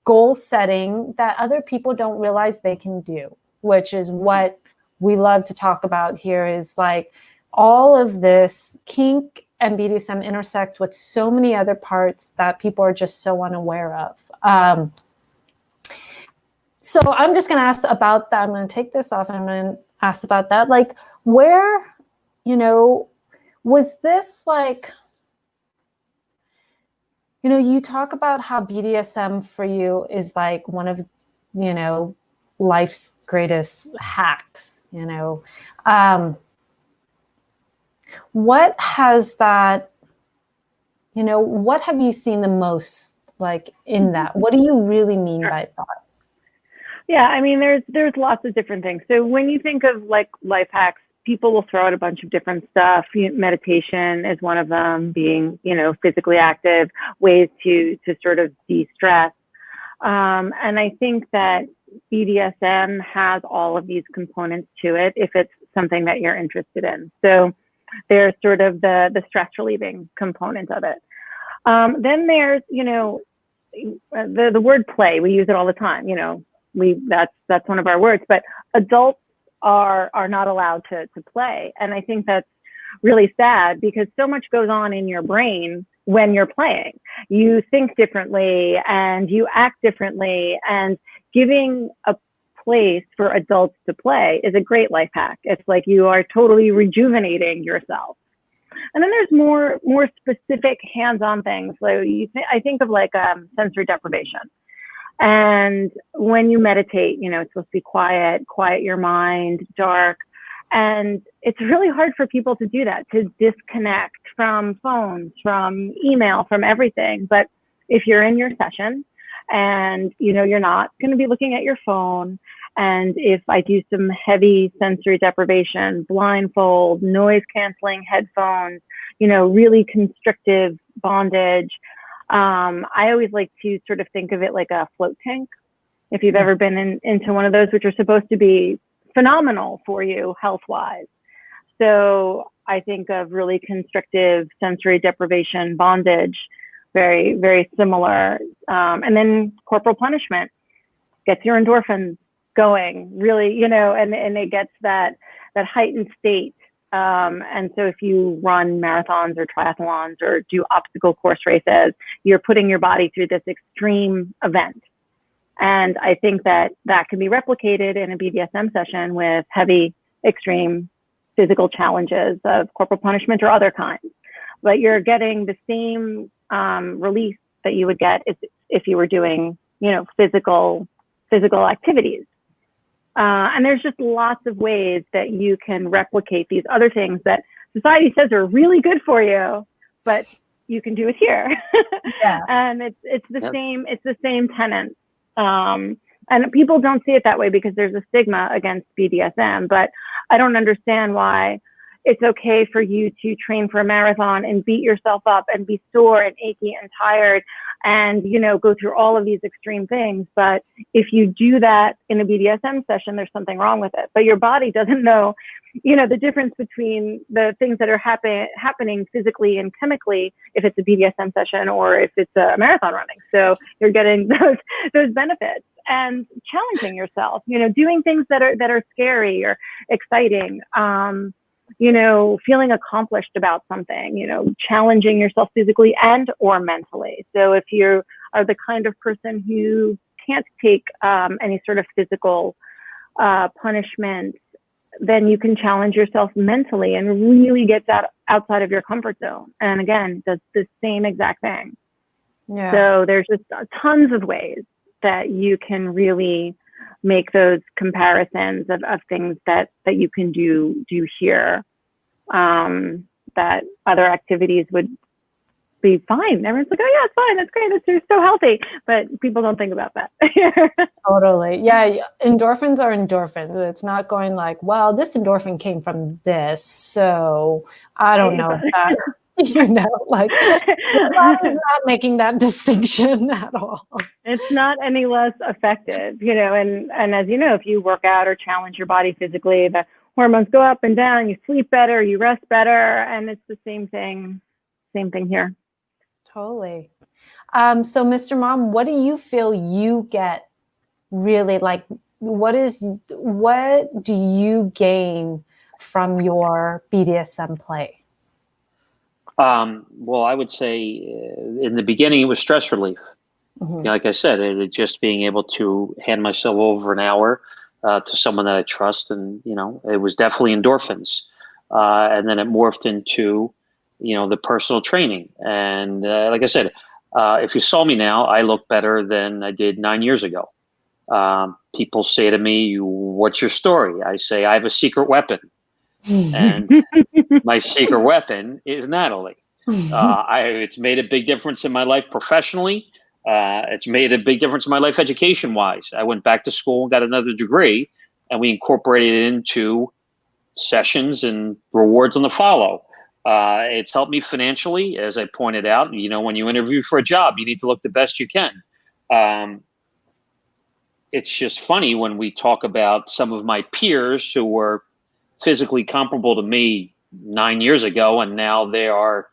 goal setting that other people don't realize they can do, which is what we love to talk about here, is like all of this kink and BDSM intersect with so many other parts that people are just so unaware of. So I'm just going to ask about that. I'm going to take this off and I'm going to ask about that. Like, where, you know, was this like, you know, you talk about how BDSM for you is like one of, you know, life's greatest hacks, you know. What has that, you know, what have you seen the most like in that? What do you really mean by that? Yeah, I mean, there's lots of different things. So when you think of like life hacks, people will throw out a bunch of different stuff. Meditation is one of them, being, you know, physically active, ways to sort of de-stress. And I think that BDSM has all of these components to it if it's something that you're interested in. So there's sort of the stress relieving component of it. Then there's, you know, the word play, we use it all the time, you know. That's one of our words, but adults are not allowed to play. And I think that's really sad because so much goes on in your brain when you're playing. You think differently and you act differently, and giving a place for adults to play is a great life hack. It's like you are totally rejuvenating yourself. And then there's more specific hands-on things. So I think of like sensory deprivation. And when you meditate, you know, it's supposed to be quiet your mind, dark. And it's really hard for people to do that, to disconnect from phones, from email, from everything. But if you're in your session and, you know, you're not going to be looking at your phone, and if I do some heavy sensory deprivation, blindfold, noise canceling headphones, you know, really constrictive bondage, I always like to sort of think of it like a float tank. if you've ever been into one of those, which are supposed to be phenomenal for you health-wise. So I think of really constrictive sensory deprivation, bondage, very, very similar. And then corporal punishment gets your endorphins going, really, you know, and it gets that heightened state. And so if you run marathons or triathlons or do obstacle course races, you're putting your body through this extreme event. And I think that can be replicated in a BDSM session with heavy, extreme physical challenges of corporal punishment or other kinds. But you're getting the same release that you would get if you were doing, you know, physical activities. And there's just lots of ways that you can replicate these other things that society says are really good for you, but you can do it here. Yeah. And it's the same tenets. And people don't see it that way because there's a stigma against BDSM, but I don't understand why it's okay for you to train for a marathon and beat yourself up and be sore and achy and tired and, you know, go through all of these extreme things. But if you do that in a BDSM session, there's something wrong with it. But your body doesn't know, you know, the difference between the things that are happening physically and chemically if it's a BDSM session or if it's a marathon running. So you're getting those benefits and challenging yourself, you know, doing things that are scary or exciting. You know, feeling accomplished about something, you know, challenging yourself physically and or mentally. So if you are the kind of person who can't take any sort of physical punishment, then you can challenge yourself mentally and really get that outside of your comfort zone. And again, does the same exact thing. Yeah. So there's just tons of ways that you can really make those comparisons of things that you can do here, that other activities would be fine. Everyone's like, oh yeah, it's fine, that's great, you're so healthy, but people don't think about that. Totally. Yeah, endorphins are endorphins. It's not going like, well, this endorphin came from this, so I don't know if that, you know, like, your body's not making that distinction at all. It's not any less effective, you know, and as you know, if you work out or challenge your body physically, the hormones go up and down, you sleep better, you rest better, and it's the same thing here. Totally. So Mr. Mom, what do you feel you get really, like, what do you gain from your BDSM play? Well, I would say in the beginning, it was stress relief. Mm-hmm. You know, like I said, it just being able to hand myself over an hour to someone that I trust. And, you know, it was definitely endorphins. And then it morphed into, you know, the personal training. And like I said, if you saw me now, I look better than I did 9 years ago. People say to me, what's your story? I say, I have a secret weapon. And my secret weapon is Natalie. It's made a big difference in my life professionally. It's made a big difference in my life education-wise. I went back to school and got another degree, and we incorporated it into sessions and rewards on the follow. It's helped me financially, as I pointed out. You know, when you interview for a job, you need to look the best you can. It's just funny when we talk about some of my peers who were physically comparable to me 9 years ago, and now they are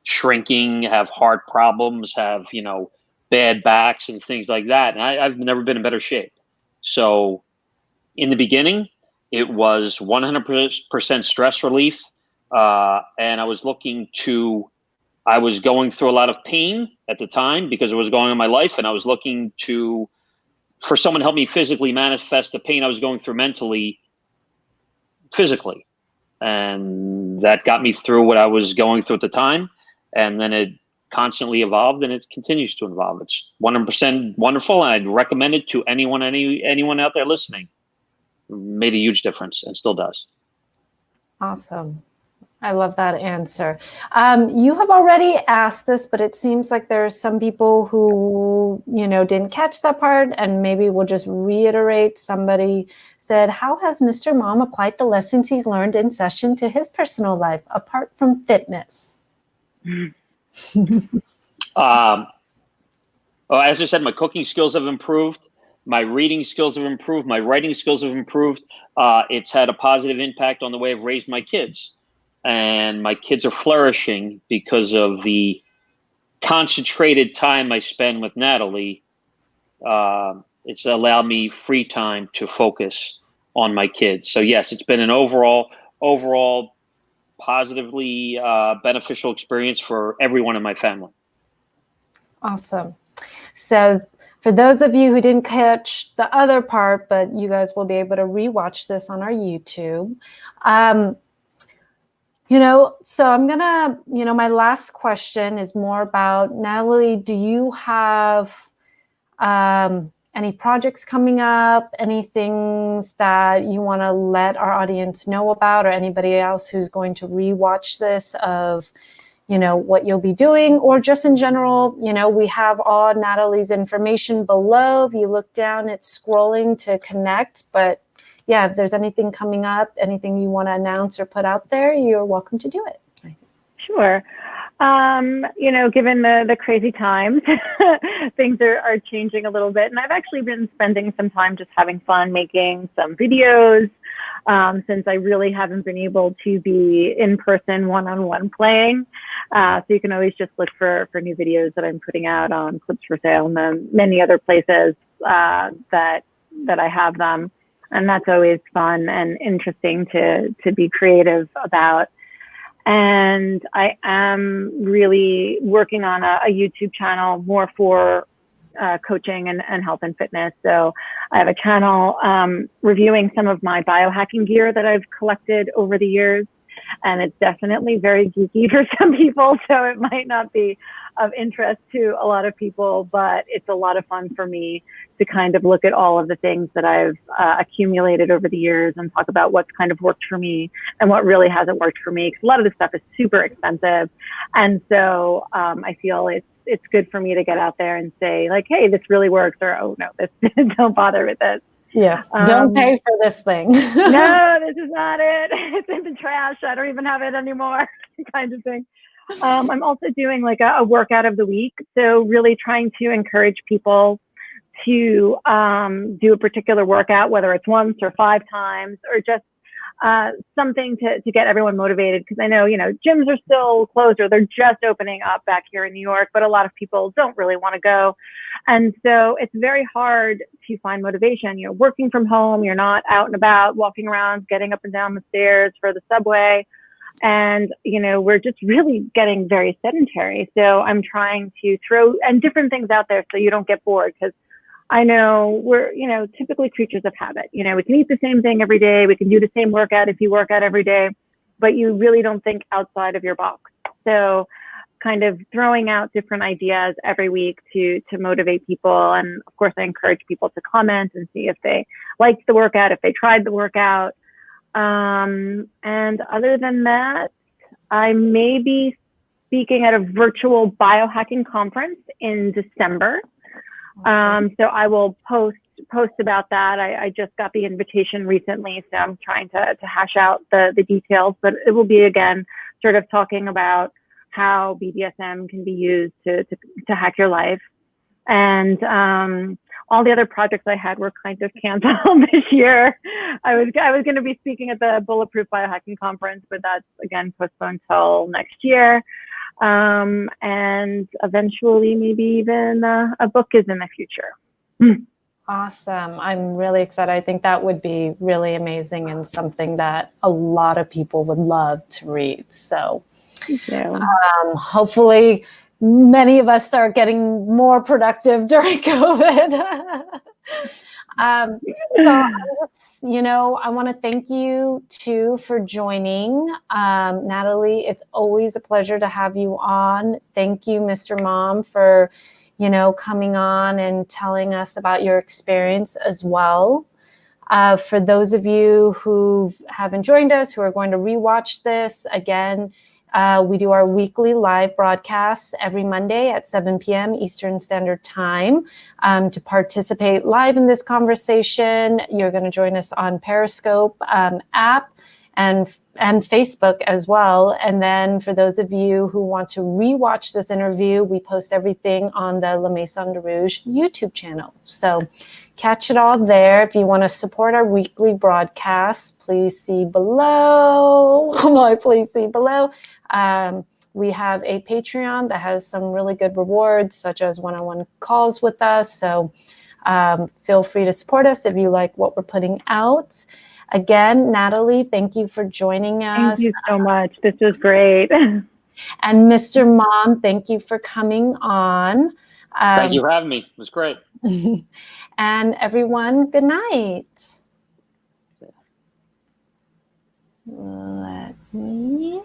shrinking, have heart problems, have, you know, bad backs and things like that. And I've never been in better shape. So in the beginning, it was 100% stress relief. And I was going through a lot of pain at the time because it was going on in my life. And I was looking for someone to help me physically manifest the pain I was going through mentally, physically. And that got me through what I was going through at the time. And then it constantly evolved, and it continues to evolve. It's 100% wonderful, and I'd recommend it to anyone out there listening. It made a huge difference and still does. Awesome. I love that answer. You have already asked this, but it seems like there's some people who, you know, didn't catch that part, and maybe we'll just reiterate. Somebody said, how has Mr. Mom applied the lessons he's learned in session to his personal life, apart from fitness? As I said, my cooking skills have improved. My reading skills have improved. My writing skills have improved. It's had a positive impact on the way I've raised my kids. And my kids are flourishing because of the concentrated time I spend with Natalie. It's allowed me free time to focus on my kids. So yes, it's been an overall positively beneficial experience for everyone in my family. Awesome. So for those of you who didn't catch the other part, but you guys will be able to rewatch this on our YouTube. So I'm gonna, my last question is more about, Natalie, do you have any projects coming up, any things that you want to let our audience know about, or anybody else who's going to rewatch this of, what you'll be doing, or just in general, we have all Natalie's information below. If you look down, it's scrolling to connect. But yeah, if there's anything coming up, anything you want to announce or put out there, you're welcome to do it. Sure. Given the crazy times, things are changing a little bit. And I've actually been spending some time just having fun making some videos, since I really haven't been able to be in person one-on-one playing. So you can always just look for new videos that I'm putting out on Clips for Sale and then many other places that I have them. And that's always fun and interesting to be creative about. And I am really working on a YouTube channel more for coaching and health and fitness. So I have a channel reviewing some of my biohacking gear that I've collected over the years. And it's definitely very geeky for some people, so it might not be of interest to a lot of people, but it's a lot of fun for me to kind of look at all of the things that I've accumulated over the years and talk about what's kind of worked for me and what really hasn't worked for me. Because a lot of this stuff is super expensive. And so I feel it's good for me to get out there and say, like, hey, this really works, or, oh, no, don't bother with this. Yeah, don't pay for this thing. No, this is not it. It's in the trash. I don't even have it anymore, kind of thing. I'm also doing like a workout of the week. So really trying to encourage people to do a particular workout, whether it's once or 5 times, or just something to get everyone motivated. Because I know, gyms are still closed, or they're just opening up back here in New York, but a lot of people don't really want to go. And so it's very hard to find motivation. Working from home, you're not out and about, walking around, getting up and down the stairs for the subway. And, we're just really getting very sedentary. So I'm trying to throw different things out there so you don't get bored, because I know we're, typically creatures of habit. We can eat the same thing every day. We can do the same workout if you work out every day, but you really don't think outside of your box. So kind of throwing out different ideas every week to motivate people. And of course, I encourage people to comment and see if they liked the workout, if they tried the workout. And other than that, I may be speaking at a virtual biohacking conference in December. So I will post about that. I just got the invitation recently, so I'm trying to hash out the details, but it will be, again, sort of talking about how BDSM can be used to hack your life. And all the other projects I had were kind of canceled this year. I was going to be speaking at the Bulletproof Biohacking Conference, but that's, again, postponed till next year. And eventually maybe even a book is in the future. Awesome. I'm really excited. I think that would be really amazing and something that a lot of people would love to read. So hopefully many of us start getting more productive during COVID. So I want to thank you too for joining. Natalie, it's always a pleasure to have you on. Thank you, Mr. Mom, for, coming on and telling us about your experience as well. For those of you who haven't joined us, who are going to rewatch this, again, we do our weekly live broadcasts every Monday at 7 p.m. Eastern Standard Time. To participate live in this conversation, you're going to join us on Periscope app, and Facebook as well. And then for those of you who want to rewatch this interview, we post everything on the La Maison de Rouge YouTube channel. So catch it all there. If you want to support our weekly broadcasts, please see below. Please see below. We have a Patreon that has some really good rewards, such as one-on-one calls with us. So feel free to support us if you like what we're putting out. Again, Natalie, thank you for joining us. Thank you so much. This was great. And Mr. Mom, thank you for coming on. Thank you for having me. It was great. And everyone, good night. Let me